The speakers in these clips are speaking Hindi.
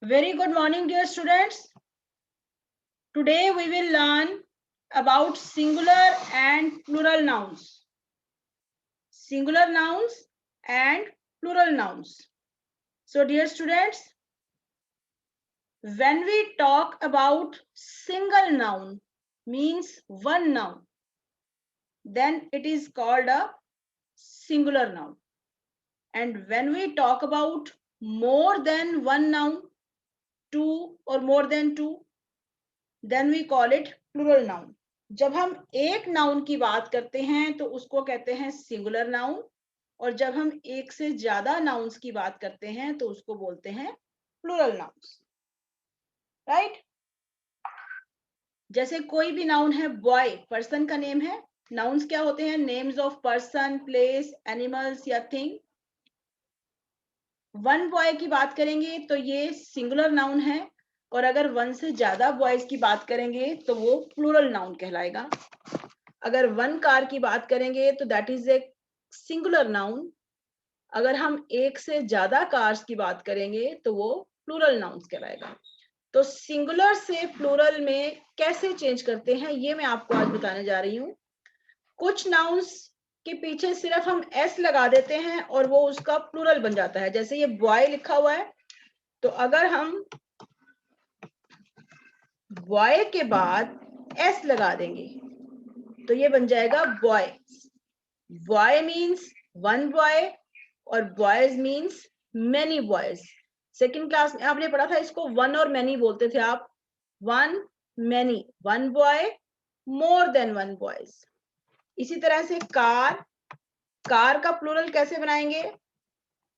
Very good morning, dear students. Today we will learn about singular and plural nouns. Singular nouns and plural nouns. So, dear students, when we talk about single noun, means one noun, then it is called a singular noun. And when we talk about more than one noun, two or more than two, then we call it plural noun. जब हम एक नाउन की बात करते हैं तो उसको कहते हैं सिंगुलर नाउन, और जब हम एक से ज्यादा नाउन्स की बात करते हैं तो उसको बोलते हैं प्लूरल नाउन्स. राइट? जैसे कोई भी नाउन है, बॉय पर्सन का नेम है. नाउन्स क्या होते हैं? Names of person, place, animals या थिंग. वन बॉय की बात करेंगे तो ये सिंगुलर नाउन है, और अगर वन से ज्यादा बॉयज की बात करेंगे तो वो प्लूरल नाउन कहलाएगा. अगर वन कार की बात करेंगे तो that is a singular noun. अगर हम एक से ज्यादा कार्स की बात करेंगे तो वो प्लूरल नाउन्स कहलाएगा. तो सिंगुलर से प्लूरल में कैसे चेंज करते हैं ये मैं आपको आज बताने जा रही हूँ. कुछ नाउन्स के पीछे सिर्फ हम एस लगा देते हैं और वो उसका प्लूरल बन जाता है. जैसे ये बॉय लिखा हुआ है, तो अगर हम बॉय के बाद एस लगा देंगे तो ये बन जाएगा boy. Boy means one boy और boys means many boys. Second class में आपने पढ़ा था, इसको वन और मैनी बोलते थे आप. One many, one boy, more than one boys. इसी तरह से कार, कार का प्लूरल कैसे बनाएंगे?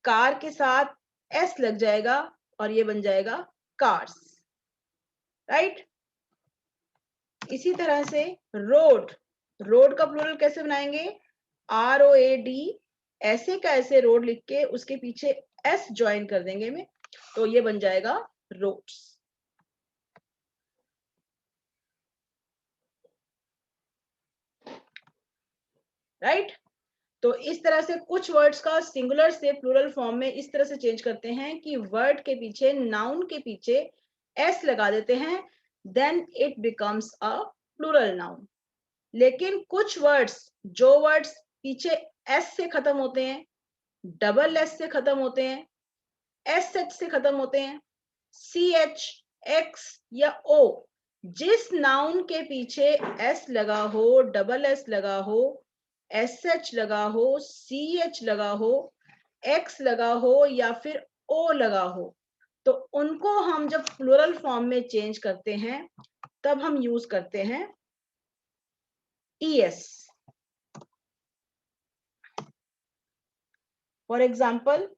कार के साथ एस लग जाएगा और ये बन जाएगा कार्स. राइट? इसी तरह से रोड, रोड का प्लूरल कैसे बनाएंगे? ROAD, ऐसे का ऐसे रोड लिख के उसके पीछे एस ज्वाइन कर देंगे में, तो ये बन जाएगा रोड्स. राइट? तो इस तरह से कुछ वर्ड्स का सिंगुलर से प्लूरल फॉर्म में इस तरह से चेंज करते हैं कि वर्ड के पीछे, नाउन के पीछे एस लगा देते हैं, then it becomes a plural noun. लेकिन कुछ वर्ड्स, जो वर्ड्स पीछे एस से खत्म होते हैं, डबल एस से खत्म होते हैं, एस एच से खत्म होते हैं, CH, X या O, जिस नाउन के पीछे एस लगा हो, डबल एस लगा हो, SH लगा हो, CH लगा हो, X लगा हो या फिर O लगा हो, तो उनको हम जब प्लूरल फॉर्म में चेंज करते हैं तब हम यूज करते हैं ES. फॉर एग्जाम्पल,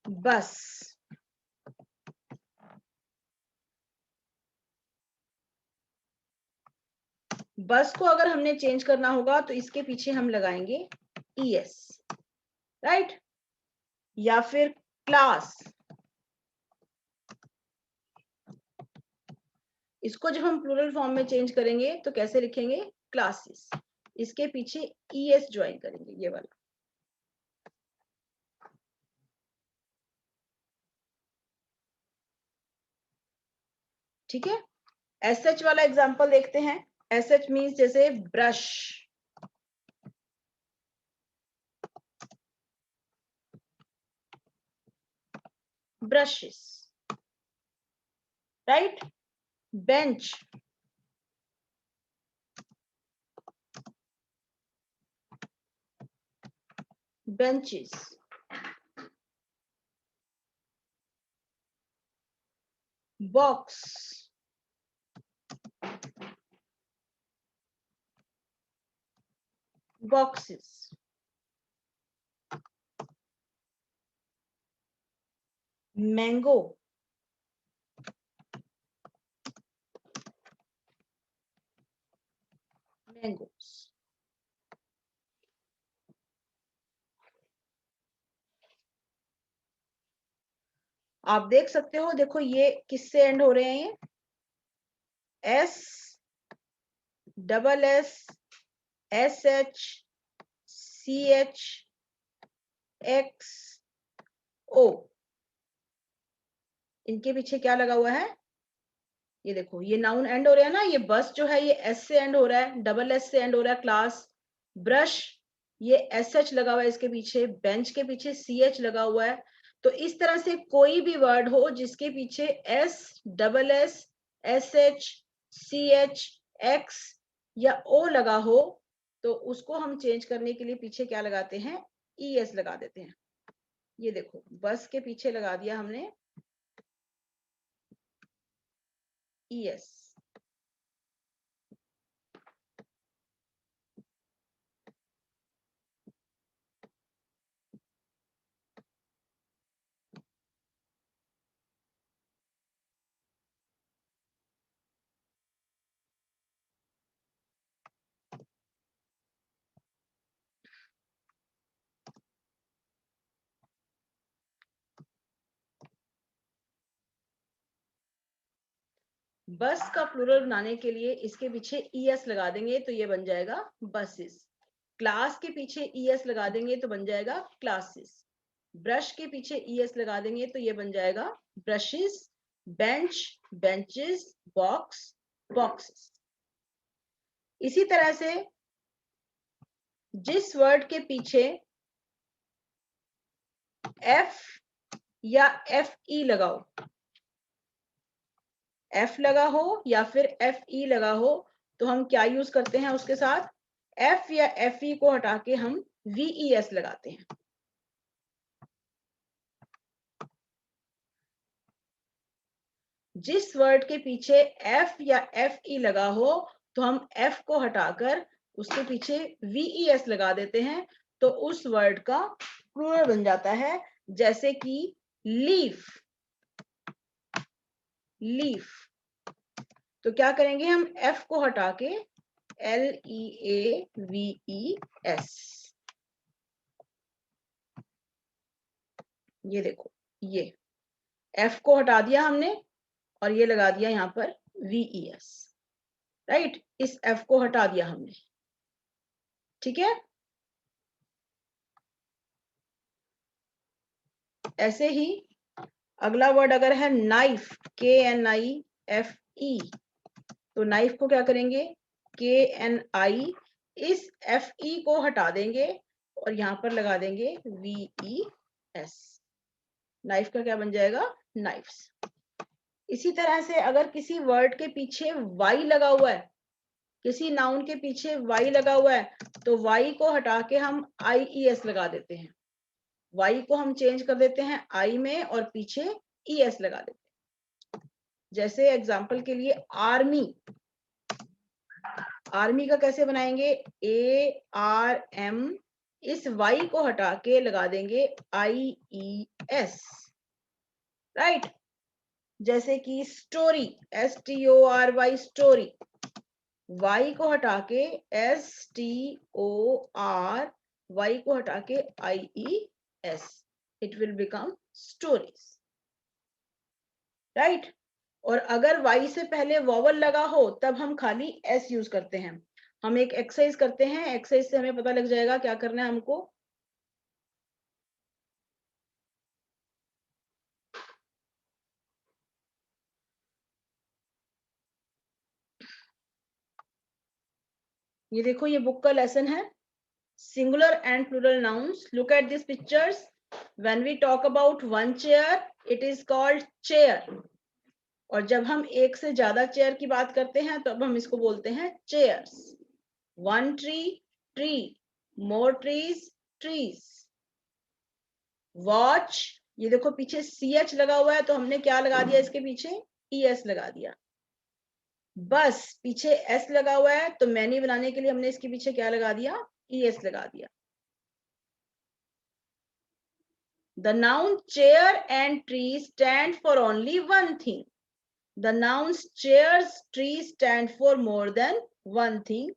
बस. बस को अगर हमने चेंज करना होगा तो इसके पीछे हम लगाएंगे ES. राइट? या फिर क्लास, इसको जब हम प्लूरल फॉर्म में चेंज करेंगे तो कैसे लिखेंगे? क्लासेस. इसके पीछे ES ज्वाइन करेंगे, ये वाला. ठीक है? SH वाला एग्जांपल देखते हैं. SH मीन्स जैसे brush, brushes. Right? Bench, benches. Box, boxes. Mango, mangoes. आप देख सकते हो, देखो ये किससे एंड हो रहे हैं? ये S, double S, SH, CH, X, O. इनके पीछे क्या लगा हुआ है, ये देखो, ये नाउन एंड हो रहा है ना, ये बस जो है ये एस से एंड हो रहा है, डबल एस से एंड हो रहा है। क्लास, ब्रश, ये एस एच लगा हुआ है इसके पीछे, बेंच के पीछे सी एच लगा हुआ है। तो इस तरह से कोई भी वर्ड हो जिसके पीछे S, double S, S H, C H, X या ओ लगा हो, तो उसको हम चेंज करने के लिए पीछे क्या लगाते हैं, ई एस लगा देते हैं। ये देखो, बस के पीछे लगा दिया हमने ई एस। बस का प्लूरल बनाने के लिए इसके पीछे ई एस लगा देंगे तो ये बन जाएगा बसेस। क्लास के पीछे ई एस लगा देंगे तो बन जाएगा क्लासेस। ब्रश के पीछे ई एस लगा देंगे तो ये बन जाएगा brushes. Bench, benches. Box, boxes. इसी तरह से जिस वर्ड के पीछे एफ या एफ ई लगाओ, एफ लगा हो या फिर एफ ई लगा हो, तो हम क्या यूज करते हैं उसके साथ, एफ या एफ ई को हटा के हम वी एस लगाते हैं। जिस वर्ड के पीछे एफ या एफ ई लगा हो तो हम एफ को हटाकर उसके पीछे वी एस लगा देते हैं, तो उस वर्ड का प्लूरल बन जाता है। जैसे कि लीफ, लीफ। तो क्या करेंगे, हम एफ को हटा के L E A V E S, ये देखो, ये एफ को हटा दिया हमने और ये लगा दिया यहाँ पर वी ई एस। राइट, इस एफ को हटा दिया हमने। ठीक है, ऐसे ही अगला वर्ड अगर है नाइफ, के एन आई एफ ई, तो नाइफ को क्या करेंगे, के एन आई, इस एफ ई को हटा देंगे और यहाँ पर लगा देंगे वी ई एस। नाइफ का क्या बन जाएगा, नाइफ्स। इसी तरह से अगर किसी वर्ड के पीछे वाई लगा हुआ है, किसी नाउन के पीछे वाई लगा हुआ है, तो वाई को हटा के हम आई ई एस लगा देते हैं। वाई को हम चेंज कर देते हैं आई में और पीछे ई एस लगा देते हैं। जैसे एग्जांपल के लिए आर्मी, आर्मी का कैसे बनाएंगे, ए आर एम, इस वाई को हटा के लगा देंगे आई ई एस। राइट, जैसे कि story, S T O R Y, story, Y को हटा के S T O R, Y को हटा के I E S, it will become stories. Right, और अगर वाई से पहले वॉवल लगा हो तब हम खाली एस यूज करते हैं। हम एक एक्सरसाइज करते हैं, एक्सरसाइज से हमें पता लग जाएगा क्या करना है हमको। ये देखो, ये बुक का लेसन है, singular and plural nouns. Look at this pictures. When we talk about one chair, it is called chair. और जब हम एक से ज्यादा चेयर की बात करते हैं तो अब हम इसको बोलते हैं chairs. One tree, tree. More trees, trees. Watch, ये देखो पीछे सी एच लगा हुआ है तो हमने क्या लगा दिया इसके पीछे, ई एस लगा दिया। बस, पीछे एस लगा हुआ है तो मैनी बनाने के लिए हमने इसके पीछे क्या लगा दिया, ई एस लगा दिया। The noun chair and tree stand for only one thing. The nouns chairs, trees stand for more than one thing.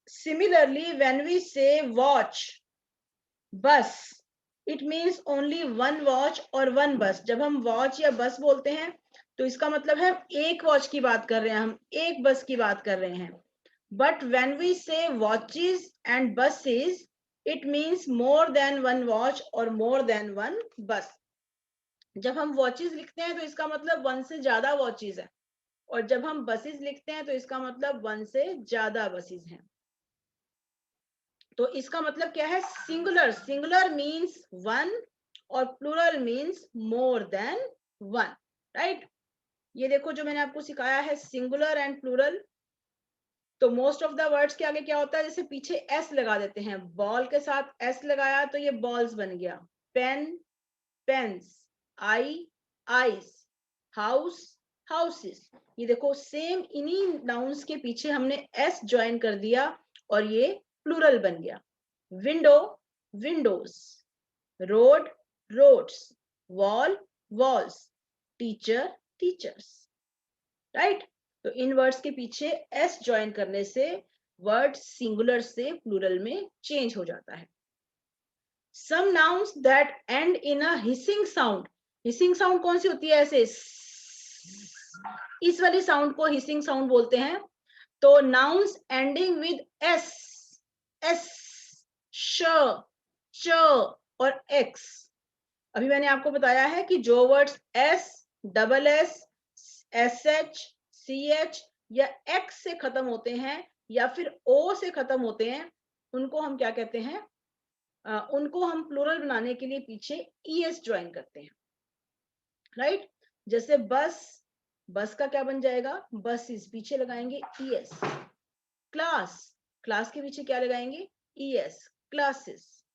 Similarly, when we say watch, bus, it means only one watch or one bus. जब हम watch या bus बोलते हैं तो इसका मतलब है एक watch की बात कर रहे हैं, हम एक bus की बात कर रहे हैं। But when we say watches and buses, it means more than one watch or more than one bus. जब हम वॉचेस लिखते हैं तो इसका मतलब 1 से ज्यादा वॉचेस है, और जब हम बसेस लिखते हैं तो इसका मतलब 1 से ज्यादा बसेस हैं। तो इसका मतलब क्या है? सिंगुलर, सिंगुलर मीन्स 1 और plural means more than 1, right. ये देखो जो मैंने आपको सिखाया है सिंगुलर एंड प्लूरल। तो मोस्ट ऑफ द वर्ड्स के आगे क्या होता है? जैसे पीछे एस लगा देते हैं, बॉल के साथ एस लगाया तो ये बॉल्स बन गया। पेन, पेन्स, आई, आइस, हाउस, हाउसेस। ये देखो सेम इन्हीं नाउन्स के पीछे हमने एस ज्वाइन कर दिया और ये प्लूरल बन गया। Window, windows, road, roads, wall, walls, teacher, teachers, right. तो इन वर्ड्स के पीछे एस ज्वाइन करने से वर्ड सिंगुलर से प्लूरल में चेंज हो जाता है। Some nouns that end in a hissing sound, hissing sound कौन सी होती है? ऐसे इस वाली साउंड को hissing sound बोलते हैं। तो nouns ending with s, s, sh, ch और x। अभी मैंने आपको बताया है कि जो words s, double s, sh, ch या x से खत्म होते हैं या फिर o से खत्म होते हैं, उनको हम क्या कहते हैं? उनको हम प्लूरल बनाने के लिए पीछे es ज्वाइन करते हैं, राइट। जैसे बस, बस का क्या बन जाएगा? बस इस पीछे लगाएंगे es। क्लास, क्लास के पीछे क्या लगाएंगे? es, classes.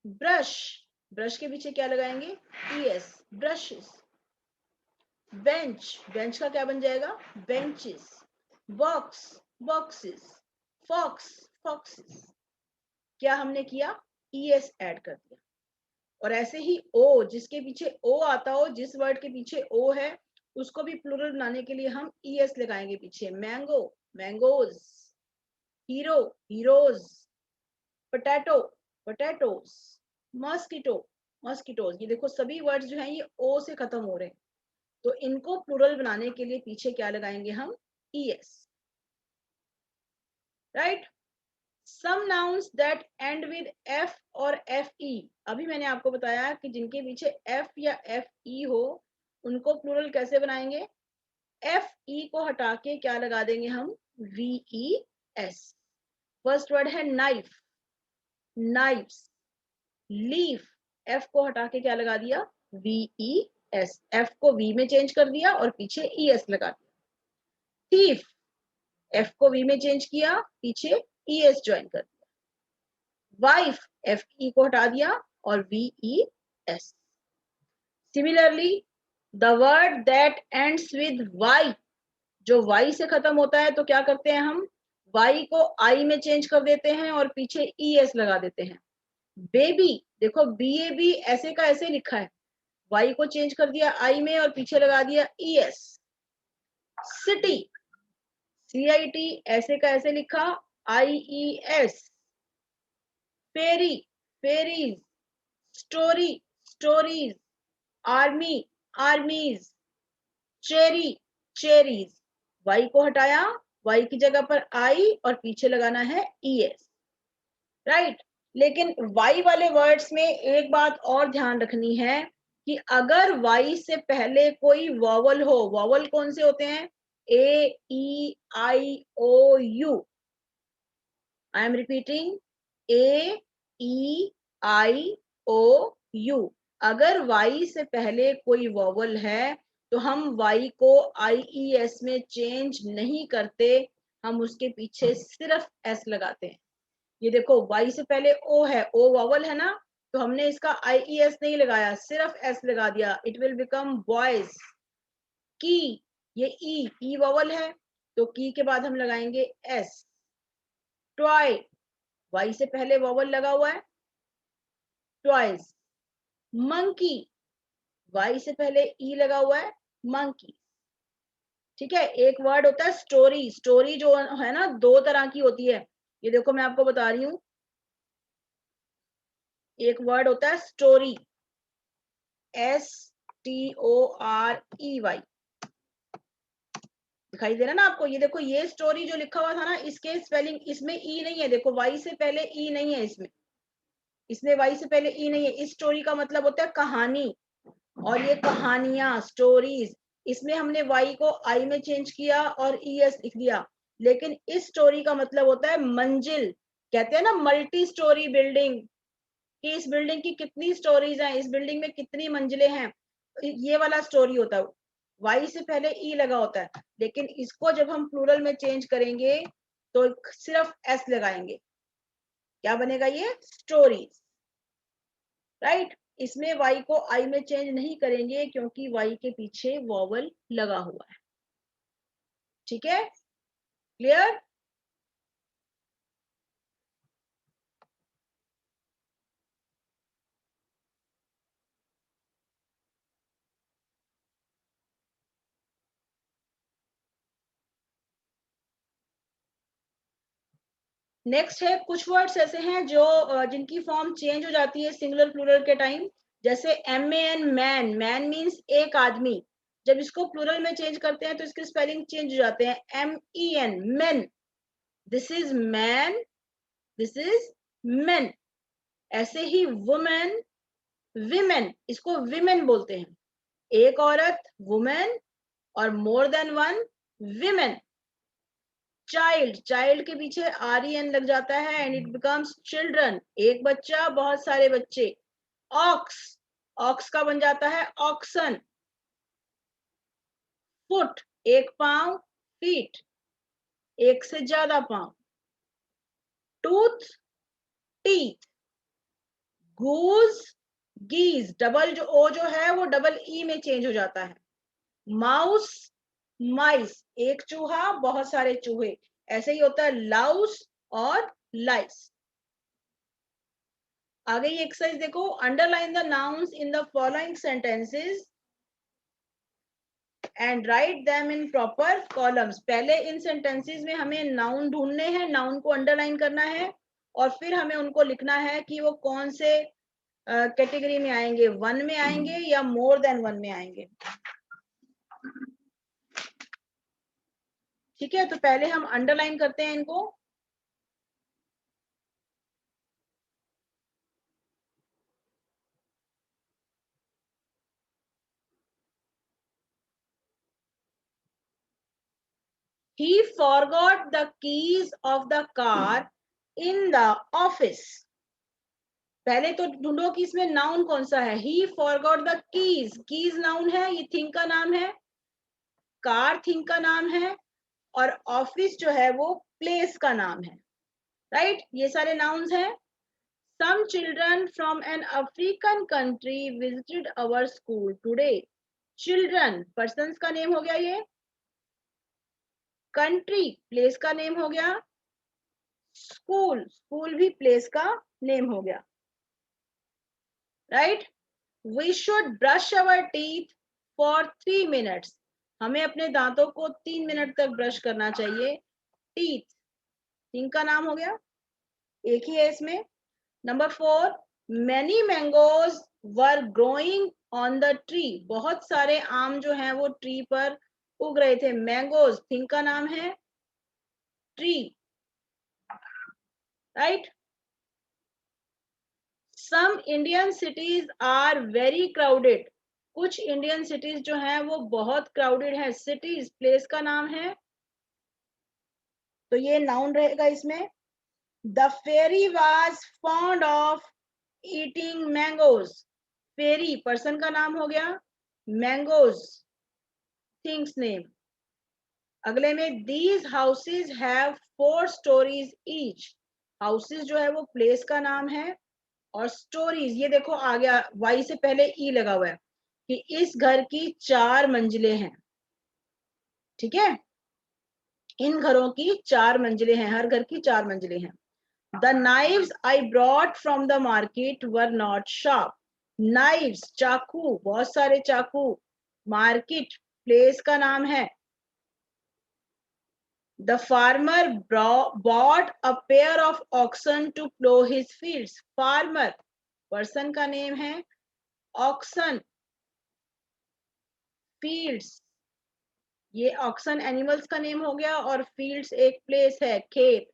ब्रश, ब्रश के पीछे क्या लगाएंगे? es, brushes. बेंच, बेंच का क्या बन जाएगा? Benches. Box, boxes. Fox, foxes. क्या हमने किया? es ऐड कर दिया। और ऐसे ही ओ, जिसके पीछे ओ आता हो, जिस वर्ड के पीछे ओ है, उसको भी प्लूरल बनाने के लिए हम es लगाएंगे पीछे। Mango, mangoes. Hero, heroes. Potato, potatoes. Mosquito, mosquitoes. ये देखो सभी वर्ड्स जो हैं ये ओ से खत्म हो रहे हैं, तो इनको प्लूरल बनाने के लिए पीछे क्या लगाएंगे हम? es, right. Some nouns that end with f और fe, अभी मैंने आपको बताया कि जिनके पीछे f या fe हो उनको प्लूरल कैसे बनाएंगे? fe को हटा के क्या लगा देंगे हम? ves। फर्स्ट वर्ड है नाइफ, नाइफ्स। लीफ, f को हटा के क्या लगा दिया? ves। f को v में चेंज कर दिया और पीछे es लगा दिया। थीफ, f को v में चेंज किया, पीछे es ज्वाइन कर दिया। वाइफ, एफ ई को हटा दिया और ves। Similarly the word that ends with Y, जो वाई से खत्म होता है तो क्या करते हैं हम? वाई को आई में चेंज कर देते हैं और पीछे es लगा देते हैं। बेबी, देखो BAB ऐसे का ऐसे लिखा है, वाई को चेंज कर दिया आई में और पीछे लगा दिया es। सिटी, CIT ऐसे का ऐसे लिखा, IES। Ferry, ferries. Story, stories. Army, armies. Cherry, cherries. Y को हटाया, वाई की जगह पर आई और पीछे लगाना है es, राइट। लेकिन वाई वाले वर्ड्स में एक बात और ध्यान रखनी है कि अगर वाई से पहले कोई वॉवल हो, वॉवल कौन से होते हैं? AEIOU। I am repeating, AEIOU। अगर y से पहले कोई वॉवल है तो हम y को IES में चेंज नहीं करते, हम उसके पीछे सिर्फ s लगाते हैं। ये देखो y से पहले o है, o वॉवल है ना, तो हमने इसका IES नहीं लगाया, सिर्फ s लगा दिया। It will become boys. की, ये ई वॉवल है तो की के बाद हम लगाएंगे s। टॉय, y से पहले वॉवल लगा हुआ है, टॉयज। मंकी, y से पहले ई लगा हुआ है, मंकी। ठीक है। एक वर्ड होता है स्टोरी, स्टोरी जो है ना दो तरह की होती है। ये देखो मैं आपको बता रही हूँ, एक वर्ड होता है स्टोरी, STOREY। दिखाई दे रहा ना आपको? ये देखो ये स्टोरी जो लिखा हुआ था ना, इसके स्पेलिंग, इसमें ई नहीं है, देखो वाई से पहले ई नहीं है, इसमें वाई से पहले ई नहीं है। इस स्टोरी का मतलब होता है कहानी, और ये कहानियां, स्टोरीज, इसमें हमने y को I में चेंज किया और es लिख दिया, लेकिन इस स्टोरी का मतलब होता है मंजिल। कहते हैं ना मल्टी स्टोरी बिल्डिंग, कि इस बिल्डिंग की कितनी स्टोरीज हैं, इस बिल्डिंग में कितनी मंजिलें हैं, ये वाला स्टोरी होता है। y से पहले e लगा होता है, लेकिन इसको जब हम प्लूरल में चेंज करेंगे तो सिर्फ s लगाएंगे, क्या बनेगा ये? Stories, right. इसमें y को I में चेंज नहीं करेंगे क्योंकि y के पीछे वॉवल लगा हुआ है। ठीक है, क्लियर? नेक्स्ट है, कुछ वर्ड्स ऐसे हैं जो जिनकी फॉर्म चेंज हो जाती है सिंगुलर प्लूरल के टाइम, जैसे MAN, मैन, मैन मीन्स एक आदमी, जब इसको प्लूरल में चेंज करते हैं तो इसके स्पेलिंग चेंज हो जाते हैं, MEN, men, this is man, this is men। ऐसे ही वुमेन, विमेन, इसको विमेन बोलते हैं, एक औरत वुमेन और more than one women. Child, child के पीछे REN लग जाता है एंड इट बिकम्स चिल्ड्रन, एक बच्चा, बहुत सारे बच्चे। ऑक्स, ऑक्स का बन जाता है ऑक्सन। फुट, एक पांव, फीट, एक से ज्यादा पांव। Tooth, teeth. Goose, geese, double जो ओ जो है वो डबल ई में चेंज हो जाता है। माउस, माइस, एक चूहा, बहुत सारे चूहे, ऐसे ही होता है लाउस और लाइस। आगे ये एक्सरसाइज देखो, underline the nouns in the following sentences and write them in proper columns. पहले इन सेंटेंसेस में हमें नाउन ढूंढने हैं, नाउन को अंडरलाइन करना है और फिर हमें उनको लिखना है कि वो कौन से कैटेगरी में आएंगे, वन में आएंगे या मोर देन वन में आएंगे। ठीक है, तो पहले हम अंडरलाइन करते हैं इनको। He forgot the keys of the car in the office। पहले तो ढूंढो कि इसमें नाउन कौन सा है। He forgot the keys, keys noun है, ये थिंग का नाम है, कार थिंग का नाम है और ऑफिस जो है वो प्लेस का नाम है, राइट। ये सारे नाउन्स हैं। Some children from an African country visited our school today। Children persons का नेम हो गया ये, कंट्री प्लेस का नेम हो गया, स्कूल, स्कूल भी प्लेस का नेम हो गया, right. We should brush our teeth for 3 minutes. हमें अपने दांतों को 3 मिनट तक ब्रश करना चाहिए। टीथ इनका नाम हो गया, एक ही है इसमें। Number 4, many mangoes were growing on the tree. बहुत सारे आम जो हैं वो ट्री पर उग रहे थे। मैंगोज थिंग का नाम है, tree, right. Some Indian cities are very crowded. कुछ इंडियन सिटीज जो हैं वो बहुत क्राउडेड है। सिटीज प्लेस का नाम है, तो ये नाउन रहेगा इसमें। The fairy was fond of eating mangoes. Fairy person का नाम हो गया, मैंगोज थिंग्स नेम। अगले में these houses have 4 stories each. Houses जो है वो प्लेस का नाम है और स्टोरीज, ये देखो आ गया, वाई से पहले ई लगा हुआ है कि इस घर की 4 मंजिलें हैं। ठीक है, इन घरों की 4 मंजिलें हैं, हर घर की 4 मंजिलें हैं। The knives I brought from the market were not sharp. Knives चाकू, बहुत सारे चाकू, मार्केट प्लेस का नाम है। The farmer bought a pair of oxen to plow his fields। Farmer person का नेम है, ऑक्सन फील्ड्स, ये ऑक्सन एनिमल्स का नेम हो गया और फील्ड्स एक प्लेस है, खेत।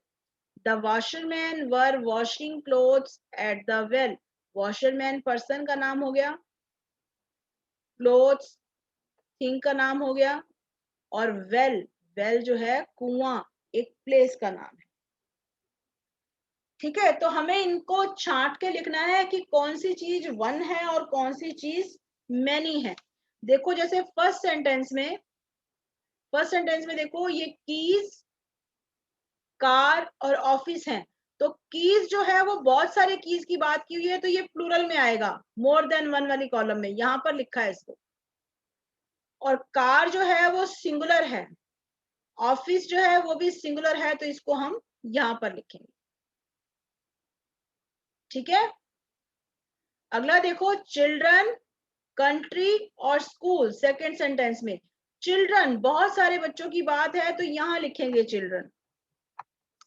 The washerman were washing clothes at the well. Washerman person का नाम हो गया। क्लोथ्स थिंग का नाम हो गया, और वेल, वेल जो है कुआं, एक प्लेस का नाम है। ठीक है, तो हमें इनको छांट के लिखना है कि कौन सी चीज वन है और कौन सी चीज मैनी है। देखो जैसे फर्स्ट सेंटेंस में देखो ये कीज, कार और ऑफिस हैं। तो कीज जो है वो बहुत सारे कीज की बात की हुई है, तो ये प्लूरल में आएगा, मोर देन वन वाली कॉलम में, यहां पर लिखा है इसको। और कार जो है वो सिंगुलर है, ऑफिस जो है वो भी सिंगुलर है, तो इसको हम यहां पर लिखेंगे। ठीक है, अगला देखो चिल्ड्रन, कंट्री और स्कूल। सेकेंड सेंटेंस में चिल्ड्रन, बहुत सारे बच्चों की बात है, तो यहां लिखेंगे चिल्ड्रन,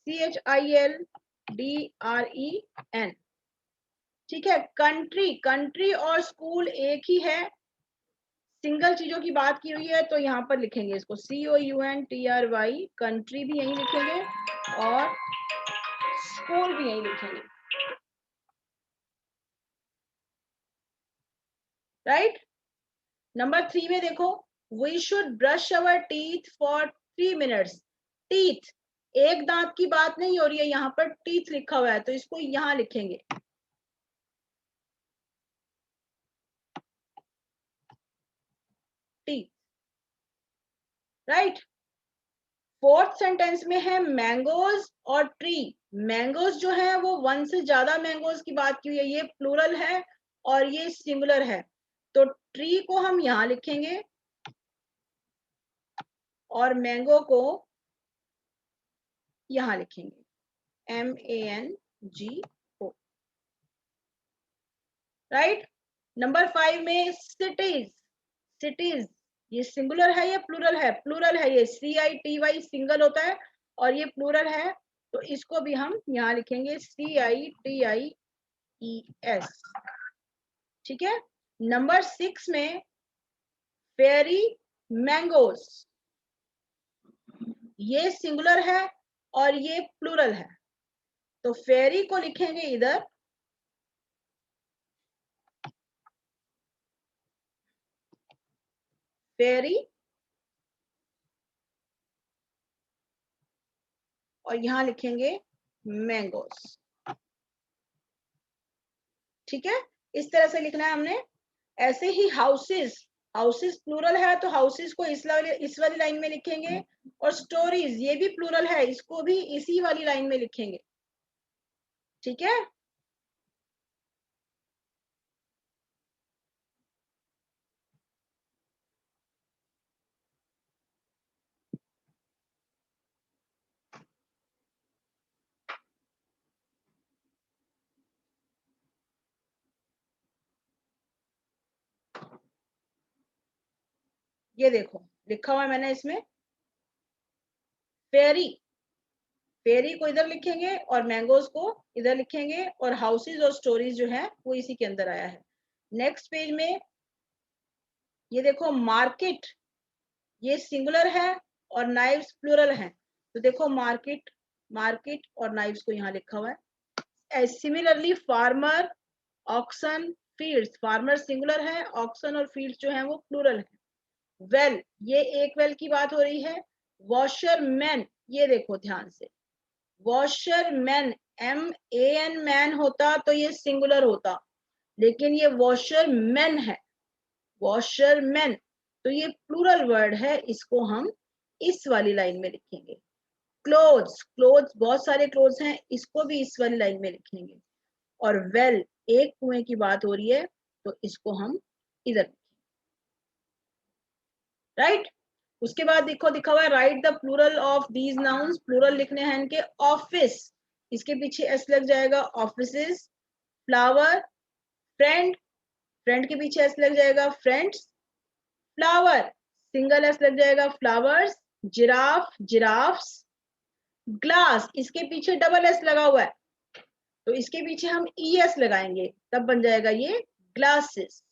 CHILDREN। ठीक है, कंट्री, कंट्री और स्कूल एक ही है, सिंगल चीजों की बात की हुई है, तो यहाँ पर लिखेंगे इसको COUNTRY, कंट्री भी यही लिखेंगे और स्कूल भी यही लिखेंगे। राइट, नंबर 3 में देखो, we should brush our teeth for 3 minutes. Teeth, एक दांत की बात नहीं हो रही है, यहाँ पर टीथ लिखा हुआ है, तो इसको यहाँ लिखेंगे। Teeth, right. फोर्थ सेंटेंस में है मैंगोज और ट्री। मैंगोज जो है वो वन से ज्यादा मैंगोज की बात की हुई है, ये प्लूरल है और ये सिंगुलर है, तो ट्री को हम यहाँ लिखेंगे और मैंगो को यहाँ लिखेंगे, MANGO। राइट, नंबर 5 में सिटीज। सिटीज, ये सिंगुलर है या प्लूरल है? प्लूरल है, ये CITY सिंगल होता है और ये प्लूरल है, तो इसको भी हम यहाँ लिखेंगे CITIES। ठीक है, नंबर 6 में फेरी मैंगोज, ये सिंगुलर है और ये प्लूरल है, तो फेरी को लिखेंगे इधर, फेरी, और यहां लिखेंगे मैंगोज। ठीक है, इस तरह से लिखना है हमने। ऐसे ही हाउसेस, हाउसेस प्लूरल है, तो हाउसेस को इस वाली लाइन में लिखेंगे, और स्टोरीज, ये भी प्लूरल है, इसको भी इसी वाली लाइन में लिखेंगे। ठीक है, ये देखो लिखा हुआ है मैंने इसमें फेरी, फेरी को इधर लिखेंगे और मैंगोज को इधर लिखेंगे, और हाउसेज और स्टोरीज जो है वो इसी के अंदर आया है। नेक्स्ट पेज में ये देखो मार्केट, ये सिंगुलर है और नाइव्स प्लूरल है, तो देखो मार्केट, मार्केट और नाइव्स को यहाँ लिखा हुआ है। Similarly farmer, oxen, fields, farmer singular है, ऑक्सन और फील्ड्स जो है वो प्लूरल है। वेल, ये एक वेल की बात हो रही है। वॉशर मैन, ये देखो ध्यान से, वॉशर मैन, MAN मैन होता तो ये सिंगुलर होता, लेकिन ये वॉशर मैन है, वॉशर मैन, तो ये प्लूरल वर्ड है, इसको हम इस वाली लाइन में लिखेंगे। क्लोथ्स, क्लोथ्स बहुत सारे क्लोथ्स हैं, इसको भी इस वाली लाइन में लिखेंगे। और वेल, एक कुएं की बात हो रही है, तो इसको हम इधर, राइट। उसके बाद देखो दिखा हुआ है right the plural of these nouns, plural लिखने हैं इनके। ऑफिस, इसके पीछे एस लग जाएगा, ऑफिसेस। फ्लावर, फ्रेंड, फ्रेंड के पीछे एस लग जाएगा, फ्रेंड्स। फ्लावर, सिंगल एस लग जाएगा, फ्लावर्स। Giraffe, giraffes. ग्लास, इसके पीछे डबल एस लगा हुआ है, तो इसके पीछे हम ES लगाएंगे, तब बन जाएगा ये ग्लासेस।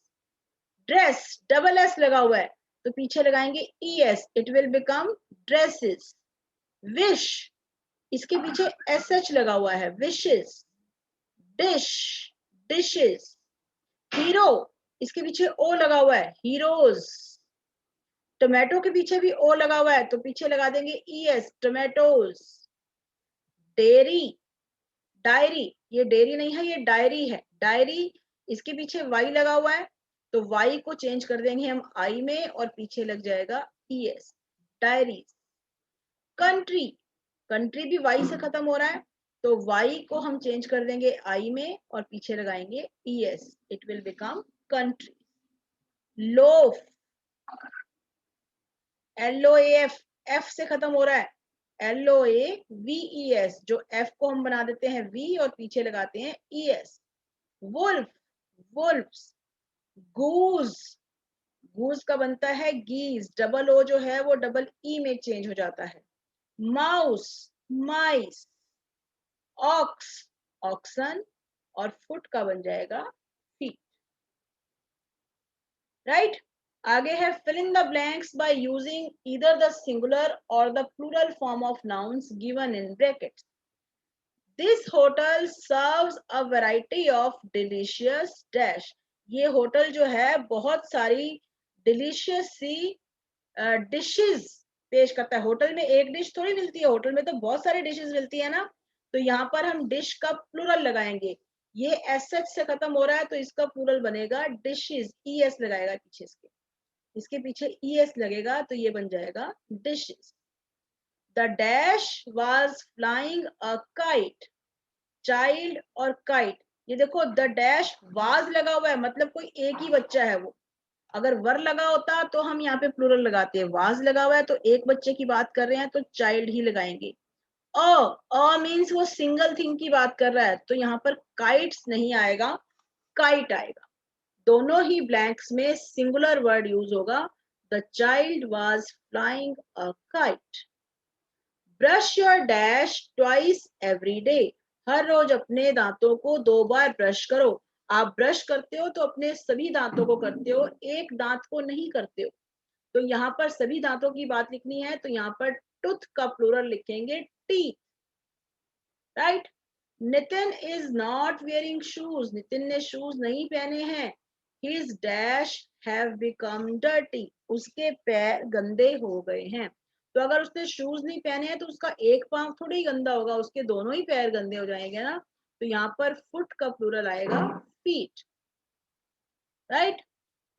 ड्रेस, डबल एस लगा हुआ है, तो पीछे लगाएंगे ES, it will become dresses. Wish, इसके पीछे SH लगा हुआ है, विशेस। Dish, dishes. हीरो, इसके पीछे ओ लगा हुआ है, हीरोज। टोमेटो के पीछे भी ओ लगा हुआ है, तो पीछे लगा देंगे ES, टोमेटोज। डेयरी, डायरी, ये डेयरी नहीं है, ये डायरी है, डायरी। इसके पीछे वाई लगा हुआ है, तो वाई को चेंज कर देंगे हम आई में और पीछे लग जाएगा ES, डायरीज। कंट्री, कंट्री भी वाई से खत्म हो रहा है, तो वाई को हम चेंज कर देंगे आई में और पीछे लगाएंगे ES, it will become country. Loaf, LOAF, F से खत्म हो रहा है, LOAVES, जो एफ को हम बना देते हैं V और पीछे लगाते हैं ES। Wolf, wolfs. Goose, goose का बनता है गीज, डबल ओ जो है वो डबल ई में चेंज हो जाता है। माउस, माइस। ऑक्स, ऑक्सन, और फुट का बन जाएगा फीट। राइट, आगे है fill in the blanks by using either the singular or the plural form of nouns given in brackets. This hotel serves a variety of delicious dash. ये होटल जो है बहुत सारी डिलीशियस सी डिशेस पेश करता है। होटल में एक डिश थोड़ी मिलती है, होटल में तो बहुत सारी डिशेस मिलती है ना, तो यहाँ पर हम डिश का प्लूरल लगाएंगे। ये एस एच से खत्म हो रहा है, तो इसका प्लूरल बनेगा डिशेस, ES लगाएगा पीछे इसके पीछे ES लगेगा, तो ये बन जाएगा dishes. The dash was flying a kite, child और काइट। ये देखो द डैश वाज लगा हुआ है, मतलब कोई एक ही बच्चा है वो। अगर वर लगा होता तो हम यहाँ पे प्लूरल लगाते हैं, वाज लगा हुआ है तो एक बच्चे की बात कर रहे हैं तो चाइल्ड ही लगाएंगे। अ मीन्स वो सिंगल थिंग की बात कर रहा है, तो यहाँ पर काइट्स नहीं आएगा, काइट आएगा। दोनों ही ब्लैंक्स में सिंगुलर वर्ड यूज होगा। The child was flying a kite. Brush your dash twice every day, हर रोज अपने दांतों को 2 बार ब्रश करो। आप ब्रश करते हो तो अपने सभी दांतों को करते हो, एक दांत को नहीं करते हो। तो यहाँ पर सभी दांतों की बात लिखनी है, तो यहाँ पर टूथ का प्लूरल लिखेंगे teeth. Right, Nitin is not wearing shoes, Nitin ने शूज नहीं पहने हैं। His dash have become dirty, उसके पैर गंदे हो गए हैं। तो अगर उसने शूज नहीं पहने हैं तो उसका एक पांव थोड़ी गंदा होगा, उसके दोनों ही पैर गंदे हो जाएंगे ना, तो यहाँ पर फुट का प्लूरल आएगा feet. Right,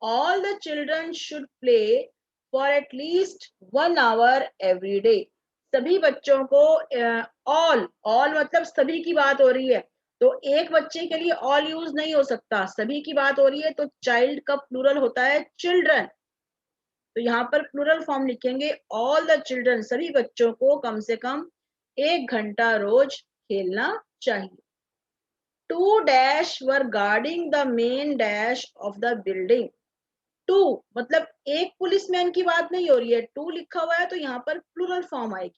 all the children should play for at least 1 hour every day. सभी बच्चों को all मतलब सभी की बात हो रही है, तो एक बच्चे के लिए all यूज नहीं हो सकता, सभी की बात हो रही है, तो चाइल्ड का प्लूरल होता है चिल्ड्रन। तो यहाँ पर प्लूरल फॉर्म लिखेंगे all the children, सभी बच्चों को कम से कम 1 घंटा रोज खेलना चाहिए। 2 dash were guarding the main dash of the building. 2 मतलब एक पुलिसमैन की बात नहीं हो रही है, 2 लिखा हुआ है तो यहाँ पर प्लूरल फॉर्म आएगी।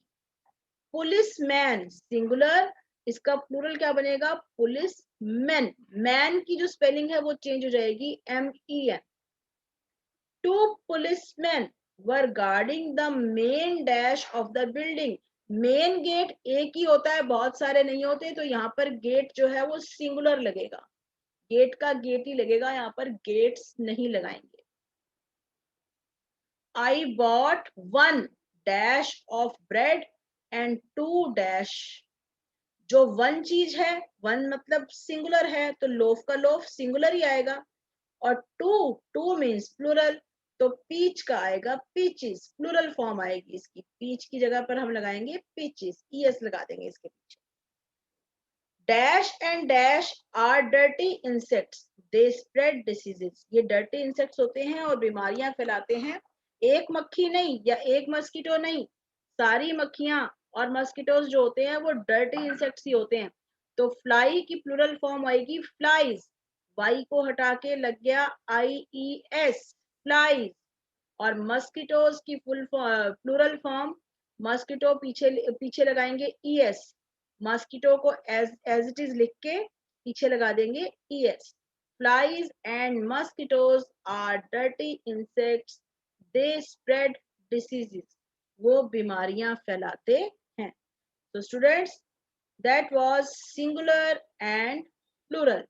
पुलिसमैन सिंगुलर, इसका प्लूरल क्या बनेगा, पुलिस मैन। मैन की जो स्पेलिंग है वो चेंज हो जाएगी MEN। 2 policeman were guarding the main dash of the building. Main gate एक ही होता है, बहुत सारे नहीं होते, तो यहाँ पर गेट जो है वो सिंगुलर लगेगा, गेट का गेट ही लगेगा, यहाँ पर गेट्स नहीं लगाएंगे। I bought 1 dash of bread and 2 dash, जो 1 चीज है, 1 मतलब सिंगुलर है, तो लोफ का लोफ सिंगुलर ही आएगा, और 2 मीन्स प्लूरल, तो पीच का आएगा पीचेस, प्लूरल फॉर्म आएगी इसकी, पीच की जगह पर हम लगाएंगे पीचेस, ES लगा देंगे इसके पीछे। Dash and dash are dirty insects, they spread diseases, ये डर्टी इंसेक्ट्स होते हैं और बीमारियां फैलाते हैं। एक मक्खी नहीं या एक मस्कीटो नहीं, सारी मक्खियां और मस्कीटोज जो होते हैं वो डर्टी इंसेक्ट्स ही होते हैं। तो फ्लाई की प्लूरल फॉर्म आएगी फ्लाइज, वाई को हटा के लग गया IES, फ्लाइज। और मस्कीटोज की फुल प्लूरल फॉर्म, मस्कीटो पीछे पीछे लगाएंगे ES, मस्कीटो को एज इट इज लिख के पीछे लगा देंगे ES। Flies and mosquitoes are dirty insects, they spread diseases, वो बीमारियां फैलाते हैं। तो students, that was singular and plural.